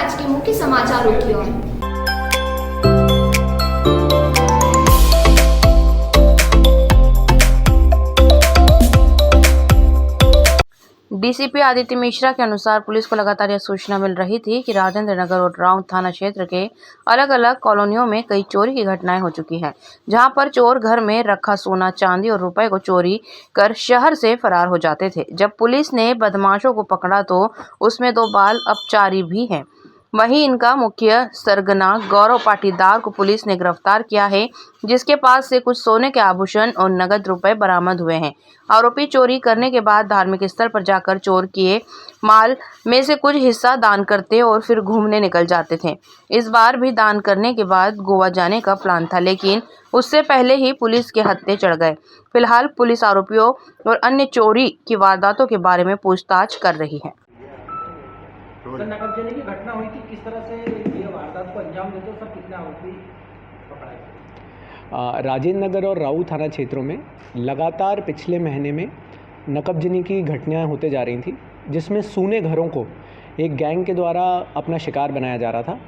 आज के मुख्य समाचारों की ओर। डीसीपी आदित्य मिश्रा के अनुसार पुलिस को लगातार यह सूचना मिल रही थी कि राजेंद्र नगर और राउत थाना क्षेत्र के अलग अलग कॉलोनियों में कई चोरी की घटनाएं हो चुकी हैं, जहां पर चोर घर में रखा सोना, चांदी और रुपए को चोरी कर शहर से फरार हो जाते थे। जब पुलिस ने बदमाशों को पकड़ा तो उसमें 2 बाल अपचारी भी हैं। वहीं इनका मुख्य सरगना गौरव पाटीदार को पुलिस ने गिरफ्तार किया है, जिसके पास से कुछ सोने के आभूषण और नगद रुपए बरामद हुए हैं। आरोपी चोरी करने के बाद धार्मिक स्थल पर जाकर चोर किए माल में से कुछ हिस्सा दान करते और फिर घूमने निकल जाते थे। इस बार भी दान करने के बाद गोवा जाने का प्लान था, लेकिन उससे पहले ही पुलिस के हत्थे चढ़ गए। फिलहाल पुलिस आरोपियों और अन्य चोरी की वारदातों के बारे में पूछताछ कर रही है। सर, नकबजनी की घटना हुई थी, किस तरह से ये वारदात को अंजाम देते हो, सब कितने आरोपी पकड़ाए? राजेंद्र नगर और राउत थाना क्षेत्रों में लगातार पिछले महीने में नकबजनी की घटनाएं होते जा रही थी, जिसमें सूने घरों को एक गैंग के द्वारा अपना शिकार बनाया जा रहा था।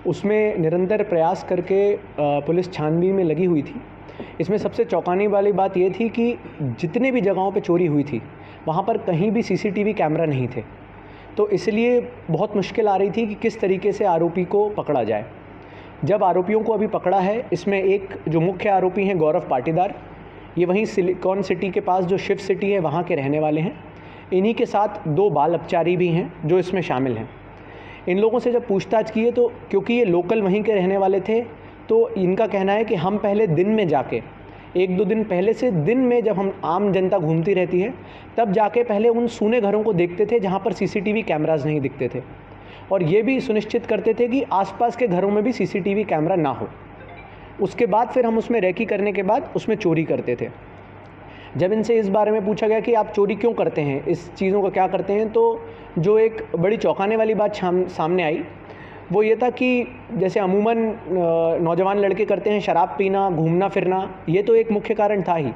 उसमें निरंतर प्रयास करके पुलिस छानबीन में लगी हुई थी। इसमें सबसे चौंकाने वाली बात ये थी कि जितने भी जगहों पे चोरी हुई थी वहाँ पर कहीं भी सीसीटीवी कैमरा नहीं थे, तो इसलिए बहुत मुश्किल आ रही थी कि किस तरीके से आरोपी को पकड़ा जाए। जब आरोपियों को अभी पकड़ा है, इसमें एक जो मुख्य आरोपी हैं गौरव पाटीदार, ये वहीं सिलिकॉन सिटी के पास जो शिव सिटी है वहाँ के रहने वाले हैं। इन्हीं के साथ 2 बाल अपचारी भी हैं जो इसमें शामिल हैं। इन लोगों से जब पूछताछ की है तो क्योंकि ये लोकल वहीं के रहने वाले थे, तो इनका कहना है कि हम पहले दिन में जाके 1-2 दिन पहले से दिन में जब हम आम जनता घूमती रहती है तब जाके पहले उन सूने घरों को देखते थे जहाँ पर सीसीटीवी कैमरास नहीं दिखते थे, और ये भी सुनिश्चित करते थे कि आसपास के घरों में भी सीसीटीवी कैमरा ना हो। उसके बाद फिर हम उसमें रेकी करने के बाद उसमें चोरी करते थे। जब इनसे इस बारे में पूछा गया कि आप चोरी क्यों करते हैं, इस चीज़ों का क्या करते हैं, तो जो एक बड़ी चौंकाने वाली बात सामने आई वो ये था कि जैसे अमूमन नौजवान लड़के करते हैं, शराब पीना, घूमना फिरना, ये तो एक मुख्य कारण था ही,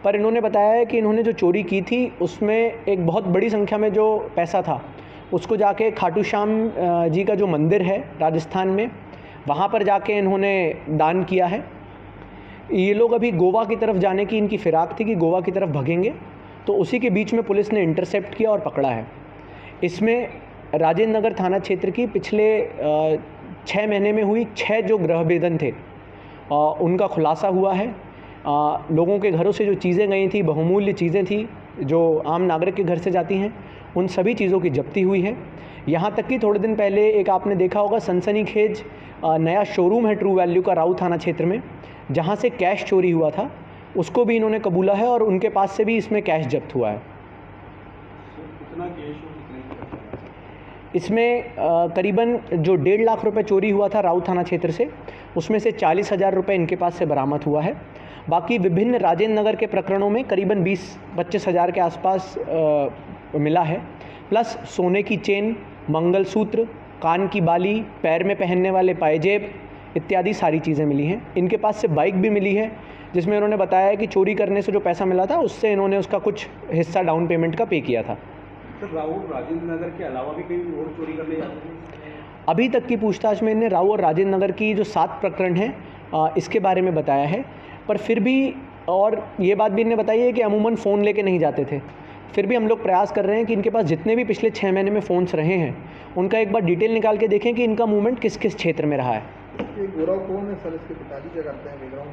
पर इन्होंने बताया है कि इन्होंने जो चोरी की थी उसमें एक बहुत बड़ी संख्या में जो पैसा था उसको जाके खाटू श्याम जी का जो मंदिर है राजस्थान में, वहाँ पर जाके इन्होंने दान किया है। ये लोग अभी गोवा की तरफ जाने की इनकी फिराक थी कि गोवा की तरफ भगेंगे, तो उसी के बीच में पुलिस ने इंटरसेप्ट किया और पकड़ा है। इसमें राजेंद्र नगर थाना क्षेत्र की पिछले 6 महीने में हुई 6 जो गृहभेदन थे उनका खुलासा हुआ है। लोगों के घरों से जो चीज़ें गई थी, बहुमूल्य चीज़ें थी जो आम नागरिक के घर से जाती हैं, उन सभी चीज़ों की जब्ती हुई है। यहाँ तक कि थोड़े दिन पहले एक आपने देखा होगा सनसनीखेज नया शोरूम है ट्रू वैल्यू का राउत थाना क्षेत्र में, जहाँ से कैश चोरी हुआ था, उसको भी इन्होंने कबूला है और उनके पास से भी इसमें कैश जब्त हुआ है। कितना कैश? इसमें करीबन जो 1.5 लाख रुपए चोरी हुआ था राउत थाना क्षेत्र से, उसमें से 40,000 रुपये इनके पास से बरामद हुआ है। बाकी विभिन्न राजेंद्र नगर के प्रकरणों में करीबन 20-25 हज़ार के आसपास मिला है, प्लस सोने की चेन, मंगलसूत्र, कान की बाली, पैर में पहनने वाले पायजेब इत्यादि सारी चीज़ें मिली हैं। इनके पास से बाइक भी मिली है, जिसमें इन्होंने बताया है कि चोरी करने से जो पैसा मिला था उससे इन्होंने उसका कुछ हिस्सा डाउन पेमेंट का पे किया था। राउत राजेंद्र नगर के अलावा भी कहीं और चोरी करने जाते हैं? अभी तक की पूछताछ में इन्हें राउत और राजेंद्र नगर की जो 7 प्रकरण हैं इसके बारे में बताया है, पर फिर भी और ये बात भी इन्हें बताई है कि अमूमन फ़ोन लेके नहीं जाते थे। फिर भी हम लोग प्रयास कर रहे हैं कि इनके पास जितने भी पिछले 6 महीने में फ़ोन्स रहे हैं उनका एक बार डिटेल निकाल के देखें कि इनका मूवमेंट किस किस क्षेत्र में रहा है। गौरव कौन है सर? इसके पिताजी क्या करते हैं? बैकग्राउंड